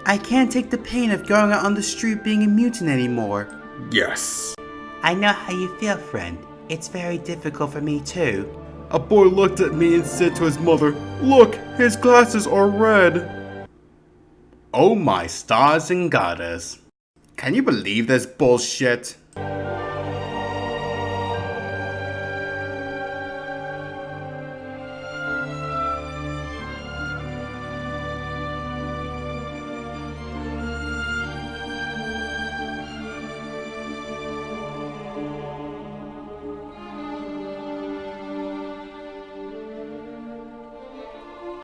I can't take the pain of going out on the street being a mutant anymore. Yes. I know how you feel, friend. It's very difficult for me too. A boy looked at me and said to his mother, "Look, his glasses are red." Oh my stars and garters. Can you believe this bullshit?